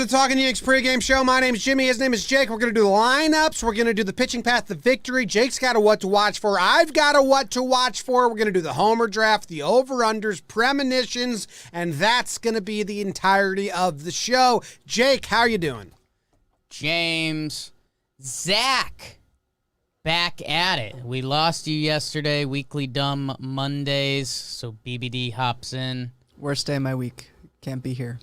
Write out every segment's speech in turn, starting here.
the Talkin Yanks pregame show. My name is Jimmy. His name is Jake. We're going to do the lineups. We're going to do the pitching path to victory. Jake's got a what to watch for. I've got a what to watch for. We're going to do the homer draft, the over-unders, premonitions, and that's going to be the entirety of the show. Jake, how are you doing? James, Zach, back at it. We lost you yesterday, Weekly Dumb Mondays, so BBD hops in. Worst day of my week. Can't be here.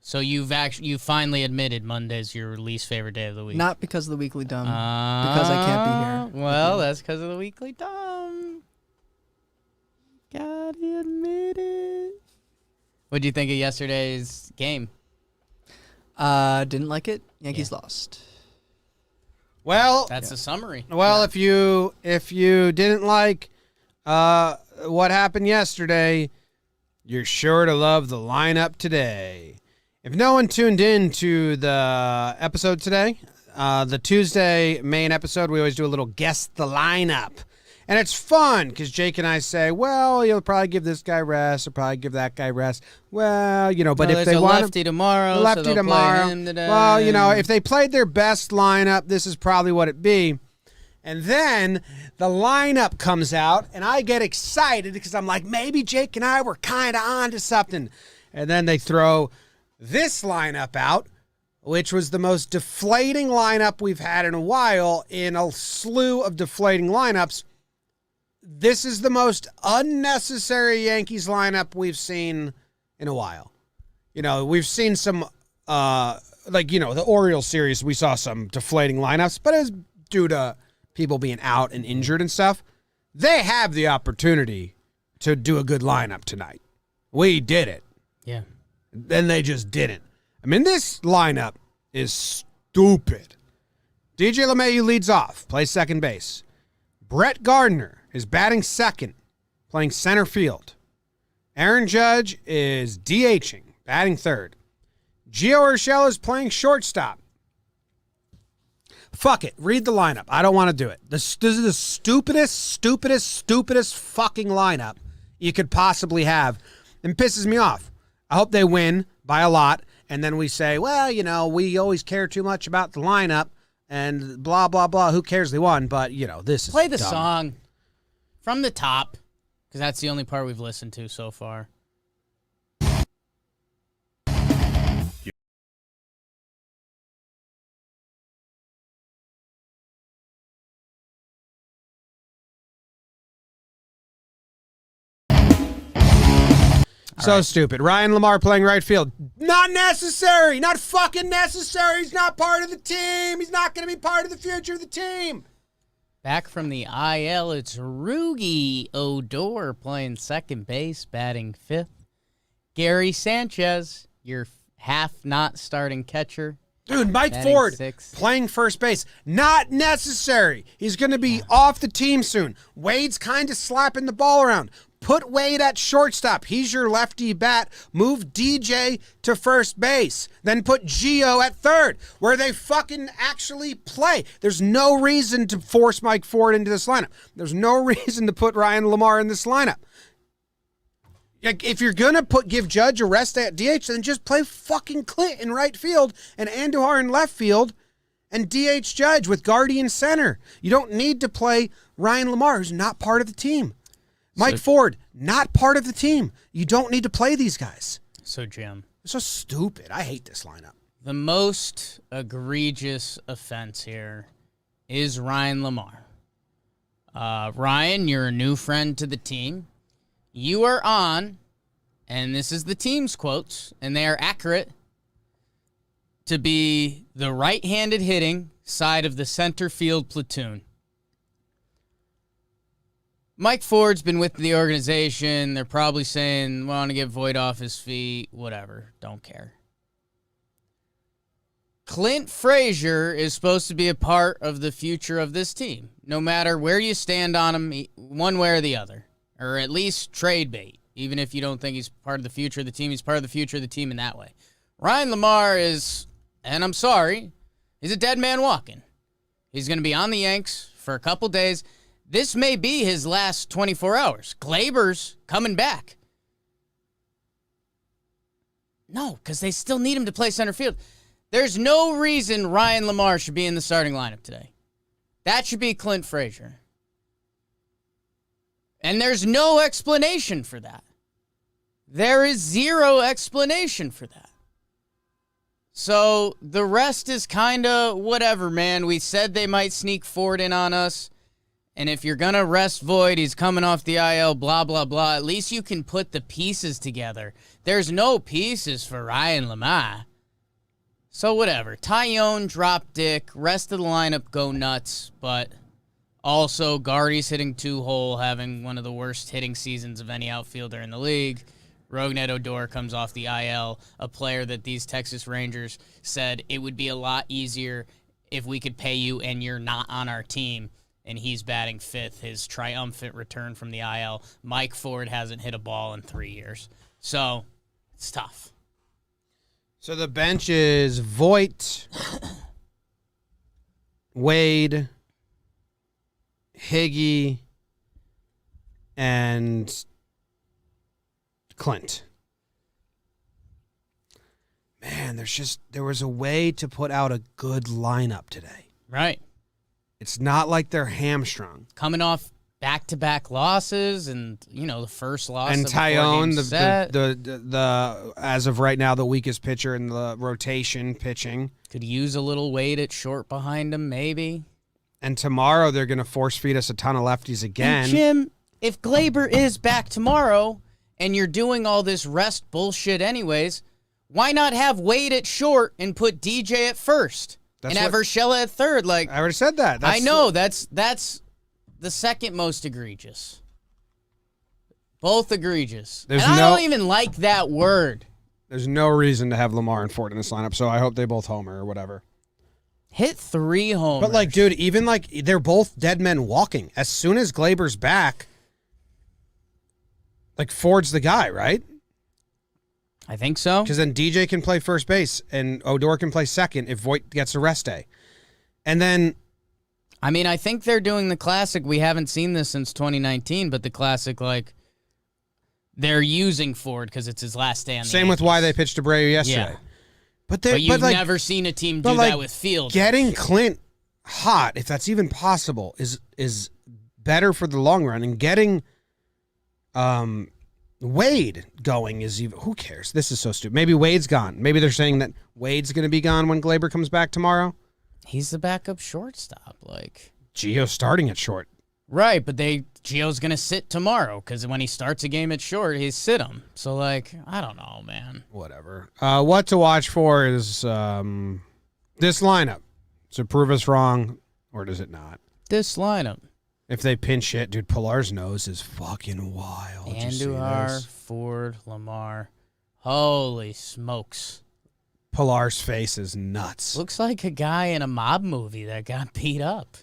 So you finally admitted Monday's your least favorite day of the week. Not because of the Weekly Dumb, because I can't be here. Well, that's because of the Weekly Dumb. Gotta admit it. What'd you think of yesterday's game? Didn't like it. Yankees lost. Well, That's a summary. Well, if you didn't like what happened yesterday, you're sure to love the lineup today. If no one tuned in to the episode today, the Tuesday main episode, we always do a little guess the lineup. And it's fun because Jake and I say, well, you'll probably give this guy rest or probably give that guy rest. Well, but if they want lefty tomorrow, lefty so tomorrow. play him today. Well, if they played their best lineup, this is probably what it'd be. And then the lineup comes out, and I get excited because I'm like, maybe Jake and I were kind of on to something. And then they throw this lineup out, which was the most deflating lineup we've had in a while in a slew of deflating lineups. This is the most unnecessary Yankees lineup we've seen in a while. We've seen some, the Orioles series, we saw some deflating lineups, but it was due to people being out and injured and stuff. They have the opportunity to do a good lineup tonight. We did it. Yeah. Then they just didn't. I mean, this lineup is stupid. DJ LeMahieu leads off, plays second base. Brett Gardner is batting second, playing center field. Aaron Judge is DHing, batting third. Gio Urshela is playing shortstop. Fuck it. Read the lineup. I don't want to do it. This is the stupidest fucking lineup you could possibly have. And pisses me off. I hope they win by a lot. And then we say, well, we always care too much about the lineup and blah, blah, blah. Who cares they won? But, this is Play the dumb. song from the top, because that's the only part we've listened to so far. So stupid. Ryan Lamar playing right field. Not necessary. Not fucking necessary. He's not part of the team. He's not going to be part of the future of the team. Back from the IL, it's Rugi Odor playing second base, batting fifth. Gary Sanchez, your half-not starting catcher. Dude, Mike batting Ford sixth. playing first base. Not necessary. He's going to be off the team soon. Wade's kind of slapping the ball around. Put Wade at shortstop. He's your lefty bat. Move DJ to first base. Then put Gio at third, where they fucking actually play. There's no reason to force Mike Ford into this lineup. There's no reason to put Ryan Lamar in this lineup. If you're going to give Judge a rest at DH, then just play fucking Clint in right field and Andujar in left field and DH Judge with Guardian center. You don't need to play Ryan Lamar, who's not part of the team. Mike Ford, not part of the team. You don't need to play these guys. So, Jim. It's so stupid. I hate this lineup. The most egregious offense here is Ryan Lamar. Ryan, you're a new friend to the team. You are on, and this is the team's quotes, and they are accurate, to be the right-handed hitting side of the center field platoon. Mike Ford's been with the organization. They're probably saying, want to get Voit off his feet, whatever, don't care. Clint Frazier is supposed to be a part of the future of this team, no matter where you stand on him, one way or the other, or at least trade bait. Even if you don't think he's part of the future of the team, he's part of the future of the team in that way. Ryan Lamar is, and I'm sorry, he's a dead man walking. He's going to be on the Yanks for a couple days. This may be his last 24 hours. Glaber's coming back. No, because they still need him to play center field. There's no reason Ryan Lamar should be in the starting lineup today. That should be Clint Frazier. And there's no explanation for that. There is zero explanation for that. So the rest is kind of whatever, man. We said they might sneak Ford in on us. And if you're going to rest Void, he's coming off the IL, blah, blah, blah. At least you can put the pieces together. There's no pieces for Ryan Lamar. So whatever. Tyone, drop dick. Rest of the lineup go nuts. But also, Guardy's hitting 2-hole, having one of the worst hitting seasons of any outfielder in the league. Rougned Odor comes off the IL, a player that these Texas Rangers said it would be a lot easier if we could pay you and you're not on our team. And he's batting 5th, his triumphant return from the IL. Mike Ford hasn't hit a ball in 3 years. So, it's tough. So the bench is Voit, Wade, Higgy, and Clint. Man, there was a way to put out a good lineup today. Right. It's not like they're hamstrung. Coming off back-to-back losses and, the first loss And of a 4-game Tyone, set. the as of right now, the weakest pitcher in the rotation pitching. Could use a little weight at short behind him, maybe. And tomorrow they're going to force feed us a ton of lefties again. And Jim, if Glaber is back tomorrow and you're doing all this rest bullshit anyways, why not have Wade at short and put DJ at first? That's and have Urshela at third? Like, I already said that. I know, that's the second most egregious. Both egregious. And I don't even like that word. There's no reason to have Lamar and Ford in this lineup, so I hope they both homer or whatever. Hit 3 homers. But, dude, even, they're both dead men walking. As soon as Glaber's back, Ford's the guy, right? I think so. Because then DJ can play first base, and Odor can play second if Voit gets a rest day. And then... I think they're doing the classic. We haven't seen this since 2019, but the classic, they're using Ford because it's his last day on the Same with Yankees. why they pitched Abreu yesterday. Yeah. But you've never seen a team do that with Field. Getting Clint hot, if that's even possible, is better for the long run. And getting Wade going is even... Who cares? This is so stupid. Maybe Wade's gone. Maybe they're saying that Wade's going to be gone when Glaber comes back tomorrow. He's the backup shortstop. Gio's starting at short. Right, but Gio's going to sit tomorrow because when he starts a game at short, he's sit him. So, I don't know, man. Whatever. What to watch for is this lineup. Does it prove us wrong, or does it not? This lineup. If they pinch hit, dude, Pilar's nose is fucking wild. Andujar, Ford, Lamar. Holy smokes. Pilar's face is nuts. Looks like a guy in a mob movie that got beat up.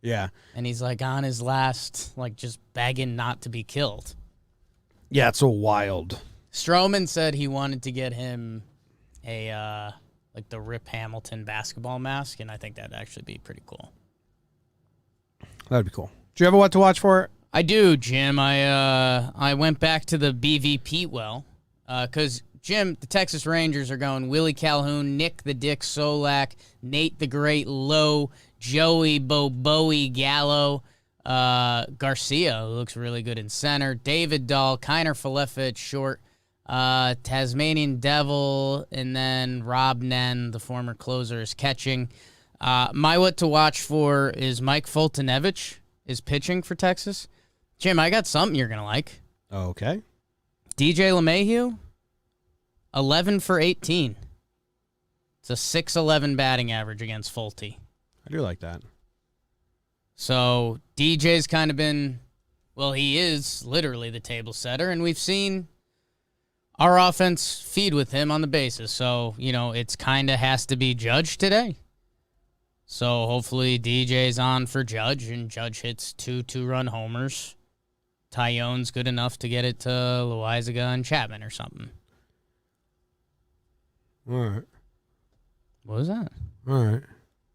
Yeah. And he's on his last, just begging not to be killed. Yeah, it's a wild. Stroman said he wanted to get him a, the Rip Hamilton basketball mask, and I think that'd actually be pretty cool. That'd be cool. Do you have a what to watch for? I do, Jim. I went back to the BVP well, because, Jim, the Texas Rangers are going Willie Calhoun, Nick the Dick Solak, Nate the Great Lowe, Joey Bowie Gallo, Garcia, who looks really good in center, David Dahl, Kiner Falefa at short, Tasmanian Devil, and then Rob Nen, the former closer, is catching. My what to watch for is Mike Foltynewicz is pitching for Texas. Jim, I got something you're going to like. Okay. DJ LeMahieu, 11 for 18. It's a 6.11 batting average against Folty. I do like that. So DJ's kind of been, he is literally the table setter, and we've seen our offense feed with him on the bases. So, it's kind of has to be Judge today. So hopefully DJ's on for Judge, and Judge hits 2 2-run homers. Tyone's good enough to get it to Loaizaga and Chapman or something. All right. What was that? All right.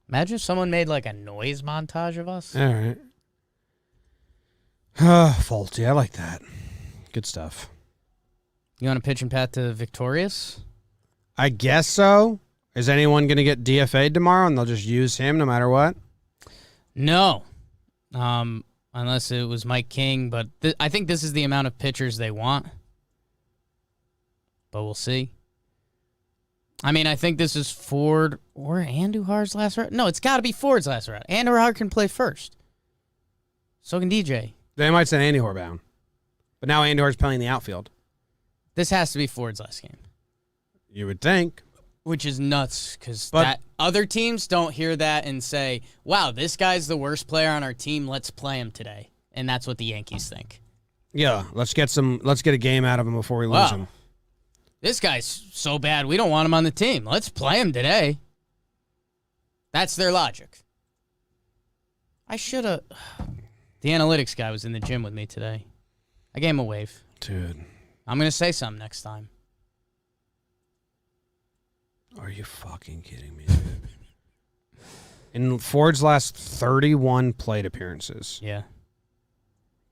Imagine if someone made a noise montage of us. All right. Faulty. I like that. Good stuff. You want to pitch and pat to Victorious? I guess so. Is anyone going to get DFA'd tomorrow and they'll just use him no matter what? No. Unless it was Mike King, but I think this is the amount of pitchers they want. But we'll see. I mean, I think this is Ford or Andujar's last round. No, it's got to be Ford's last round. Andujar can play first. So can DJ. They might send Andujar down. But now Andujar's playing the outfield. This has to be Ford's last game. You would think. Which is nuts, because other teams don't hear that and say, wow, this guy's the worst player on our team, let's play him today. And that's what the Yankees think. Yeah, let's get a game out of him before we lose him. This guy's so bad, we don't want him on the team. Let's play him today. That's their logic. I should have... The analytics guy was in the gym with me today. I gave him a wave. Dude. I'm going to say something next time. Are you fucking kidding me, dude? In Ford's last 31 plate appearances, Yeah.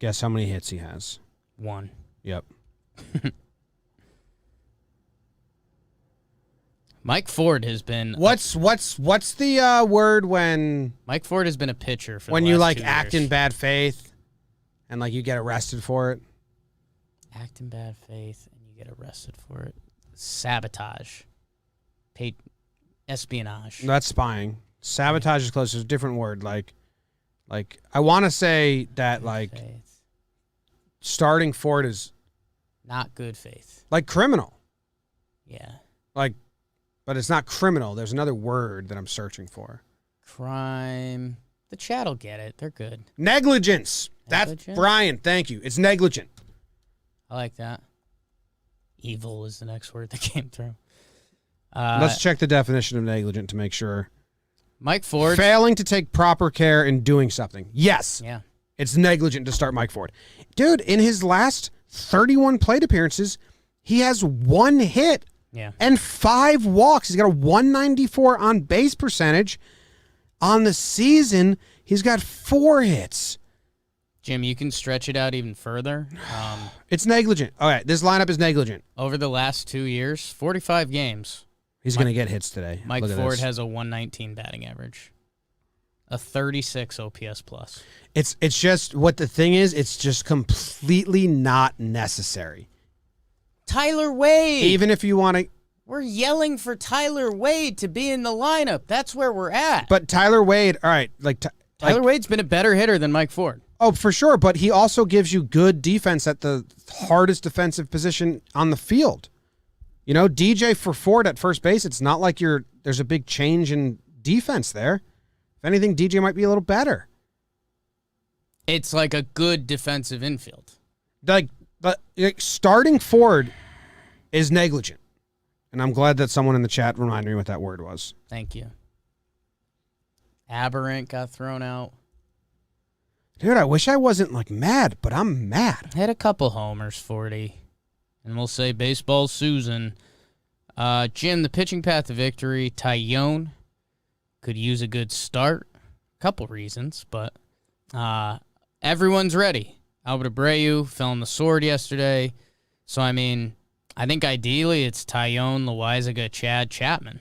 guess how many hits he has? 1. Yep. Mike Ford has been... What's the word when Mike Ford has been a pitcher for when the you last like 2 act years. in bad faith and like you get arrested for it? Act in bad faith and you get arrested for it. Sabotage. Espionage. That's spying. Sabotage is close. There's a different word. Like I want to say that like Faith. starting Ford is Not good faith. like criminal. Yeah. Like, but it's not criminal. There's another word that I'm searching for. Crime. The chat will get it. They're good. Negligence. Negligent? That's Brian. Thank you. It's negligent. I like that. Evil is the next word that came through. Let's check the definition of negligent to make sure. Mike Ford. Failing to take proper care in doing something. Yes. Yeah. It's negligent to start Mike Ford. Dude, in his last 31 plate appearances, he has 1 hit Yeah. and 5 walks. He's got a 194 on base percentage. On the season, he's got 4 hits. Jim, you can stretch it out even further. It's negligent. All right, this lineup is negligent. Over the last 2 years, 45 games, He's going to get hits today. Mike Look at Ford this. has a 119 batting average, a 36 OPS plus. It's just what the thing is. It's just completely not necessary. Tyler Wade. Even if you want to, We're yelling for Tyler Wade to be in the lineup. That's where we're at. but Tyler Wade. All right, Tyler Wade's been a better hitter than Mike Ford. Oh, for sure. But he also gives you good defense at the hardest defensive position on the field. You know, DJ for Ford at first base, it's not like there's a big change in defense there. If anything, DJ might be a little better. It's like a good defensive infield. Like starting Ford is negligent. And I'm glad that someone in the chat reminded me what that word was. Thank you. Aberrant got thrown out. Dude, I wish I wasn't like mad, but I'm mad. Had a couple homers, 40. And we'll say baseball Susan. Jim, the pitching path to victory, Tyone could use a good start. Couple reasons, but everyone's ready. Albert Abreu fell on the sword yesterday. So, I mean, I think ideally it's Tyone, Loaizaga, Chad, Chapman.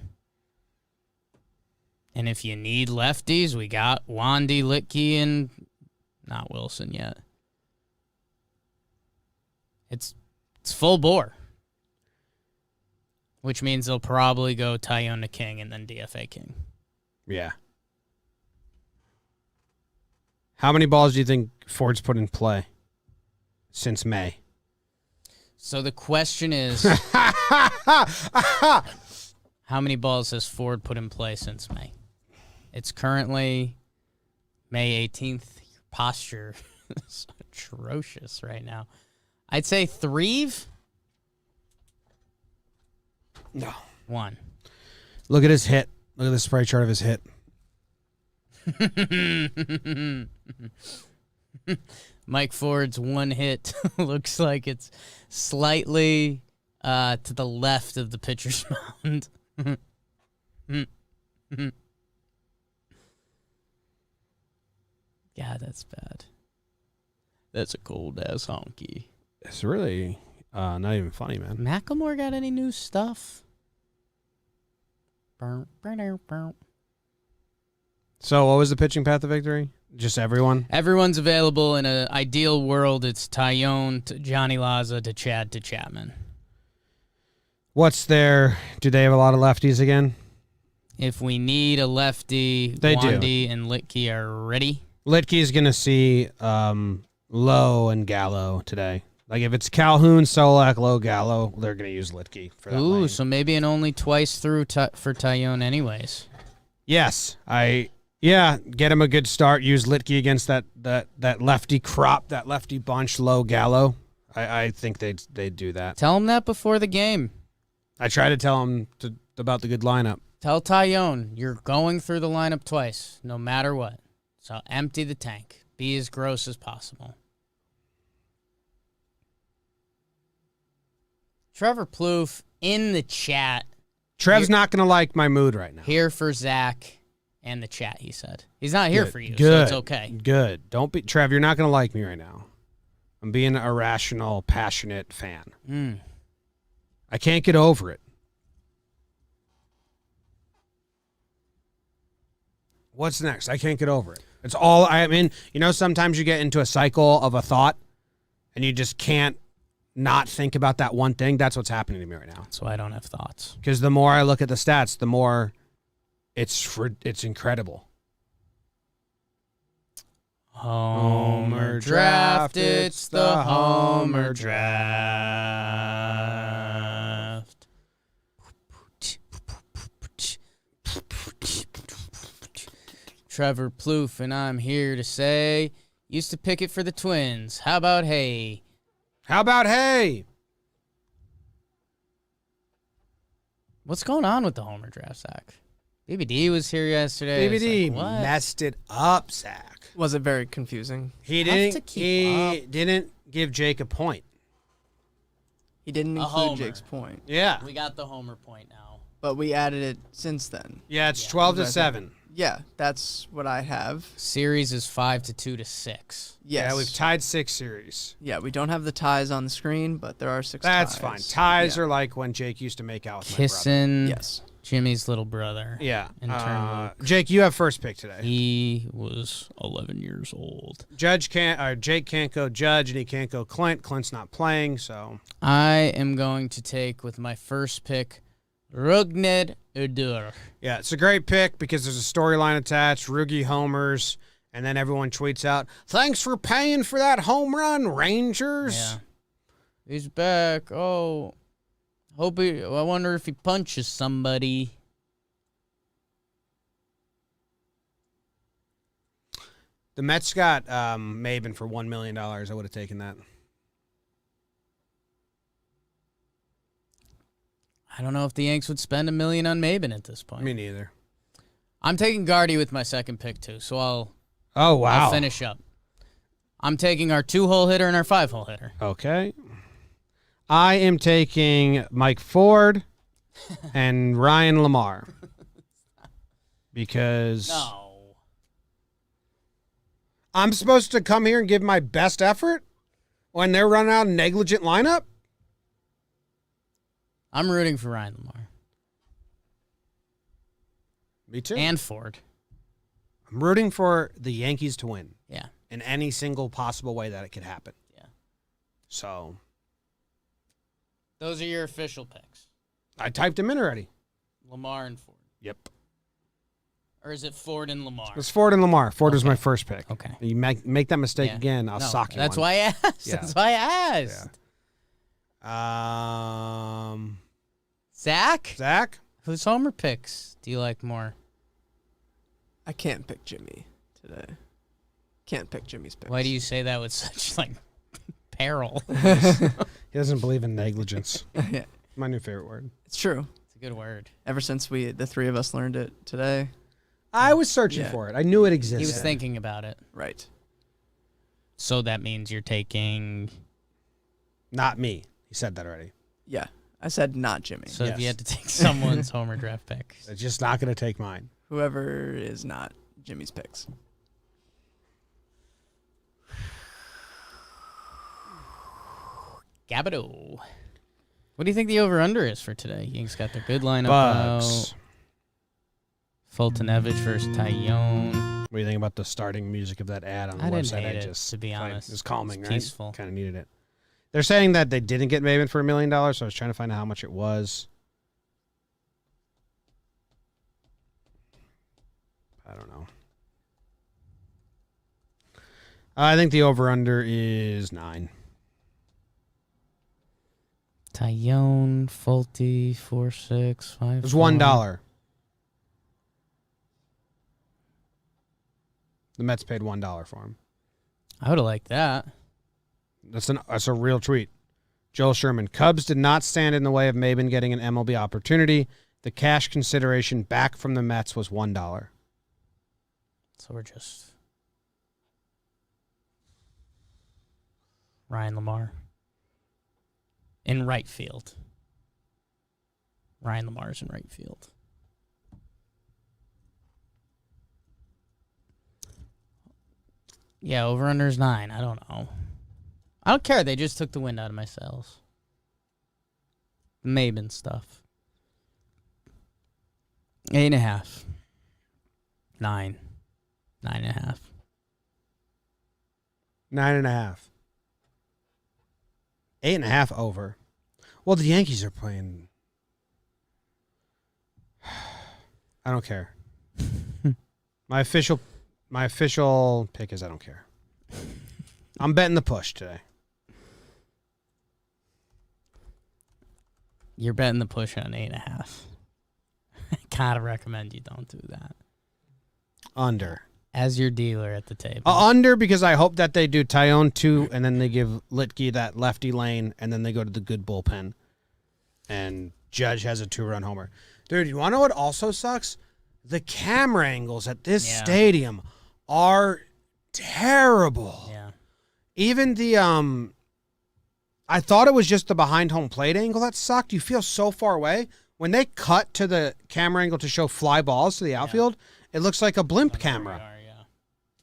And if you need lefties, we got Wandy, Litke, and not Wilson yet. It's full bore. Which means they'll probably go Tyone to King and then DFA King. Yeah. How many balls do you think Ford's put in play since May? So the question is, how many balls has Ford put in play since May? It's currently May 18th. Your posture is atrocious right now. I'd say 3. No. 1. Look at his hit. Look at the spray chart of his hit. Mike Ford's 1 hit looks like it's slightly to the left of the pitcher's mound. God, that's bad. That's a cold-ass honky. It's really... Not even funny, man. Macklemore got any new stuff? So what was the pitching path to victory? Just everyone? Everyone's available. In an ideal world, it's Tyone to Johnny Laza to Chad to Chapman. What's their... Do they have a lot of lefties again? If we need a lefty, They Wandy and Litke are ready. Litke's going to see Lowe and Gallo today. Like, if it's Calhoun, Solak, Lowe, Gallo, they're going to use Litke for that lane. So maybe an only twice through for Tyone anyways. Yes. Get him a good start. Use Litke against that lefty crop, that lefty bunch, Lowe, Gallo. I think they'd do that. Tell him that before the game. I try to tell him about the good lineup. Tell Tyone you're going through the lineup twice, no matter what. So empty the tank. Be as gross as possible. Trevor Plouffe in the chat. Trev's not going to like my mood right now. Here for Zach and the chat, he said. He's not here for you, good, so it's okay. Good. Don't be... Trev, you're not going to like me right now. I'm being a rational, passionate fan. I can't get over it. What's next? I can't get over it. It's all... sometimes you get into a cycle of a thought, and you just can't not think about that one thing. That's what's happening to me right now. That's why I don't have thoughts. Because the more I look at the stats, the more it's incredible. Homer draft, it's the Homer draft. Trevor Plouffe, and I'm here to say, used to pick it for the Twins. How about hey? How about hey? What's going on with the Homer draft, Zach? BBD was here yesterday. BBD what? messed it up, Zach. Was it very confusing? He to keep up. didn't give Jake a point. He didn't A include homer. Jake's point, Yeah. We got the Homer point now. but we added it since then. Yeah, it's 12-7. Yeah, that's what I have. Series is 5-2 to 6. Yes. Yeah, we've tied 6 series. Yeah, we don't have the ties on the screen, but there are 6 That's ties. fine. Ties Yeah. are like when Jake used to make out with my Kissing Yes. Jimmy's little brother. brother. Yeah. And turn Luke. Jake, you have first pick today. He was 11 years old. Jake can't go Judge, and he can't go Clint. Clint's not playing, so... I am going to take with my first pick, Rugner Udur. Yeah, it's a great pick because there's a storyline attached, Roogie homers, and then everyone tweets out, "Thanks for paying for that home run, Rangers." Yeah. He's back. Oh, I wonder if he punches somebody. The Mets got Maben for $1 million. I would have taken that. I don't know if the Yanks would spend $1 million on Maben at this point. Me neither. I'm taking Gardy with my second pick too, so I'll I'll finish up. I'm taking our 2-hole hitter and our 5-hole hitter. Okay. I am taking Mike Ford and Ryan Lamar. Because No. I'm supposed to come here and give my best effort when they're running out a negligent lineup? I'm rooting for Ryan Lamar. Me too. And Ford. I'm rooting for the Yankees to win Yeah. in any single possible way that it could happen. Yeah. So Those are your official picks. I typed them in already. Lamar and Ford. Yep. Or is it Ford and Lamar? It's Ford and Lamar. Ford was my first pick. Okay. You make that mistake Yeah. again, I'll No, sock you That's one. why I asked. Yeah. That's why I asked. Zach? Zach? Whose homer picks do you like more? I can't pick Jimmy today. Can't pick Jimmy's picks. Why do you say that with such, peril? He doesn't believe in negligence. Yeah, My new favorite word. it's true. It's a good word. Ever since the 3 of us learned it today. I was searching Yeah. for it. I knew it existed. He was thinking about it. Right. So that means you're taking... Not me. He said that already. Yeah. I said not Jimmy. So if you Yes. had to take someone's homer draft pick. It's just not going to take mine. Whoever is not Jimmy's picks. Gabido. What do you think the over-under is for today? Yanks got their good lineup Bucks. out. Fultonevich versus Tyone. What do you think about the starting music of that ad on the I didn't website? hate it, to be honest. It was calming, It's right? peaceful. Kind of needed it. They're saying that they didn't get Maven for $1 million, so I was trying to find out how much it was. I don't know. I think the over-under is 9. Tyone, Fulte, 4-6, 5. It was $1. The Mets paid $1 for him. I would have liked that. That's a real tweet. Joel Sherman. Cubs did not stand in the way of Maben getting an MLB opportunity. The cash consideration back from the Mets was $1. So we're just Ryan Lamar in right field. Ryan Lamar's in right field. Yeah, over-under's 9. I don't know. I don't care. They just took the wind out of my sails. The Maben stuff. 8.5. 9. 9.5. 9.5. 8.5 over. Well, the Yankees are playing. I don't care. My official pick is I don't care. I'm betting the push today. You're betting the push on 8.5. I gotta recommend you don't do that. Under. As your dealer at the table. Under because I hope that they do Tyone 2 and then they give Litke that lefty lane and then they go to the good bullpen. And Judge has a 2-run homer. Dude, you want to know what also sucks? The camera angles at this stadium are terrible. Yeah. Even the I thought it was just the behind home plate angle that sucked. You feel so far away. When they cut to the camera angle to show fly balls to the outfield, it looks like a blimp camera.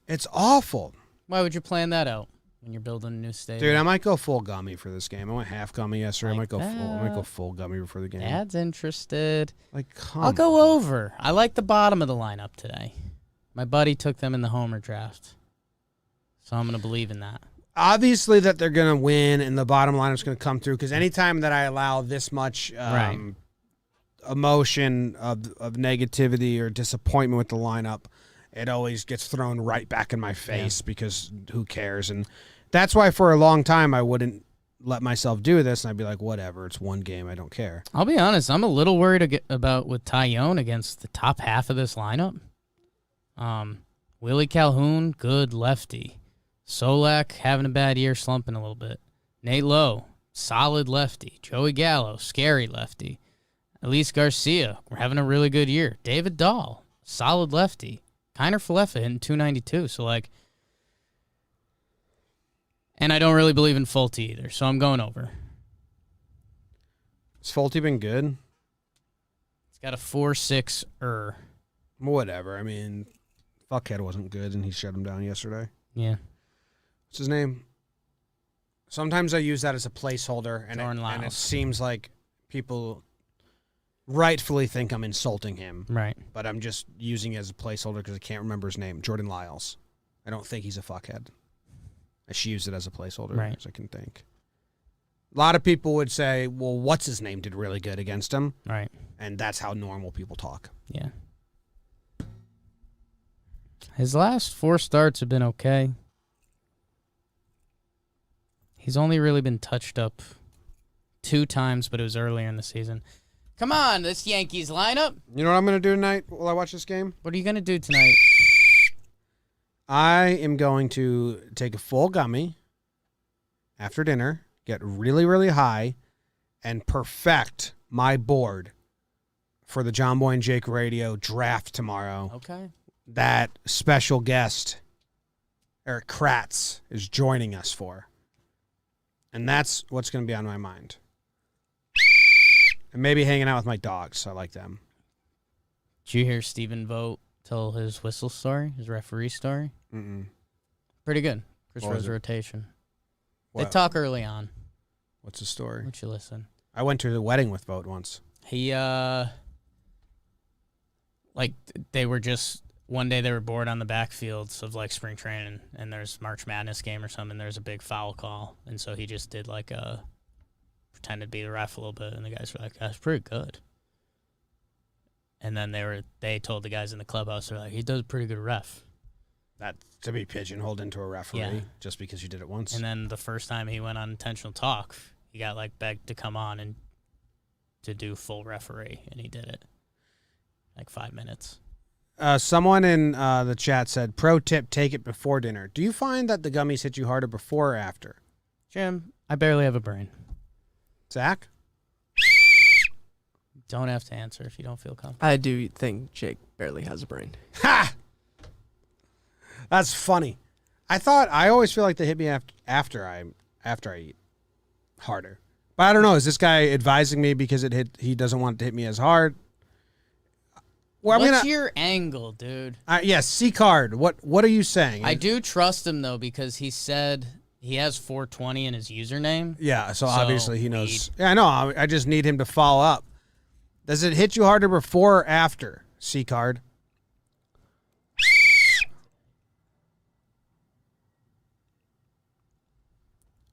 It's awful. Why would you plan that out when you're building a new stadium? Dude, I might go full gummy for this game. I went half gummy yesterday. Like I might go full gummy before the game. Dad's interested. Like, I'll go over. I like the bottom of the lineup today. My buddy took them in the homer draft. So I'm going to believe in that. Obviously that they're going to win and the bottom line is going to come through because anytime that I allow this much emotion of negativity or disappointment with the lineup, it always gets thrown right back in my face because who cares? And that's why for a long time I wouldn't let myself do this, and I'd be like, whatever, it's one game, I don't care. I'll be honest, I'm a little worried about with Tyone against the top half of this lineup. Willie Calhoun, good lefty. Solak having a bad year, slumping a little bit. Nate Lowe, solid lefty. Joey Gallo, scary lefty. Elise Garcia, we're having a really good year. David Dahl, solid lefty. Kiner Falefa hitting 292. So, and I don't really believe in Fulte either, so I'm going over. Has Fulte been good? He's got a 4.6. Whatever. I mean, Fuckhead wasn't good, and he shut him down yesterday. Yeah. What's his name? Sometimes I use that as a placeholder, and it seems like people rightfully think I'm insulting him. Right. But I'm just using it as a placeholder because I can't remember his name. Jordan Lyles. I don't think he's a fuckhead. I should use it as a placeholder as I can think. A lot of people would say, well, what's his name did really good against him. Right. And that's how normal people talk. Yeah. His last 4 starts have been okay. He's only really been touched up 2 times, but it was earlier in the season. Come on, this Yankees lineup. You know what I'm going to do tonight while I watch this game? What are you going to do tonight? I am going to take a full gummy after dinner, get really, really high, and perfect my board for the John Boy and Jake Radio draft tomorrow. Okay. That special guest, Eric Kratz, is joining us for. And that's what's going to be on my mind. And maybe hanging out with my dogs. I like them. Did you hear Stephen Vogt tell his whistle story, his referee story? Mm-mm. Pretty good. Chris What was Rose it? rotation. What? They talk early on. What's the story? Why don't you listen? I went to the wedding with Vogt once. He, like, they were just, one day they were bored on the backfields of, like, spring training, and there's March Madness game or something, there's a big foul call, and so he just did, like, pretended to be the ref a little bit, and the guys were like, that's pretty good. And then they told the guys in the clubhouse, they're like, he does a pretty good ref. That to be pigeonholed into a referee just because you did it once. And then the first time he went on intentional talk, he got, like, begged to come on and to do full referee, and he did it. Like 5 minutes. Someone in the chat said, pro tip, take it before dinner. Do you find that the gummies hit you harder before or after? Jim, I barely have a brain. Zach? Don't have to answer if you don't feel comfortable. I do think Jake barely has a brain. Ha! That's funny. I always feel like they hit me after I eat harder. But I don't know. Is this guy advising me because he doesn't want it to hit me as hard? Well, What's your angle, dude? Yes, C card. What are you saying? I do trust him though because he said he has 420 in his username. Yeah, so obviously he knows. Yeah, I know. I just need him to follow up. Does it hit you harder before or after? C card.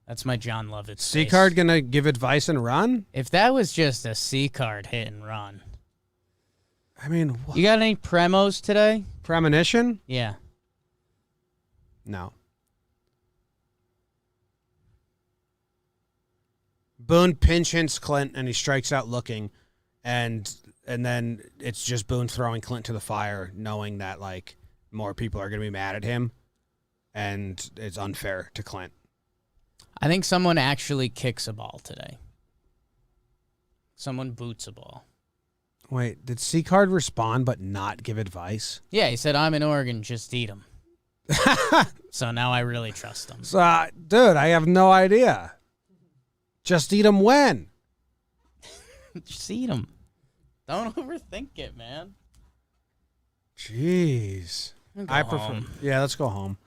That's my John Lovitz. C card gonna give advice and run? If that was just a C card hit and run. I mean, You got any premos today? premonition? Yeah. No. Boone pinch hits Clint, and he strikes out looking, and then it's just Boone throwing Clint to the fire, knowing that like more people are going to be mad at him, and it's unfair to Clint. I think someone actually kicks a ball today. Someone boots a ball. Wait, did C card respond but not give advice? Yeah, he said, I'm in Oregon, just eat them. So now I really trust him. So, dude, I have no idea. Just eat them when? Just eat them. Don't overthink it, man. Jeez. I prefer. Home. Yeah, let's go home.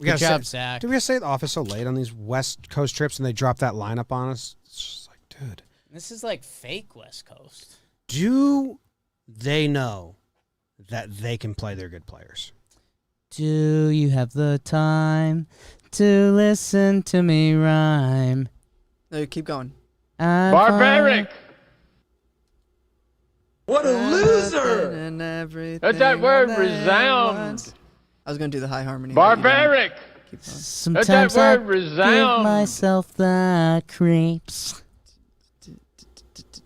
Good job, Zach. Did we stay at the office so late on these West Coast trips and they dropped that lineup on us? It's just like, dude. This is like fake West Coast. Do they know that they can play their good players? Do you have the time to listen to me rhyme? No, keep going. Barbaric! What a loser! And everything Let that word all at resound. once. I was gonna do the high harmony. but you don't. Barbaric! Keep going. Sometimes Let I that word resound. give myself the creeps.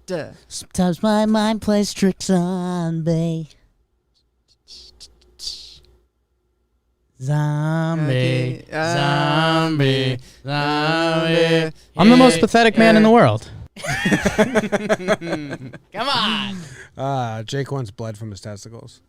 Duh. Sometimes my mind plays tricks on me. Zombie, Okay, zombie, zombie. I'm the most pathetic man in the world. Come on. Jake once bled from his testicles.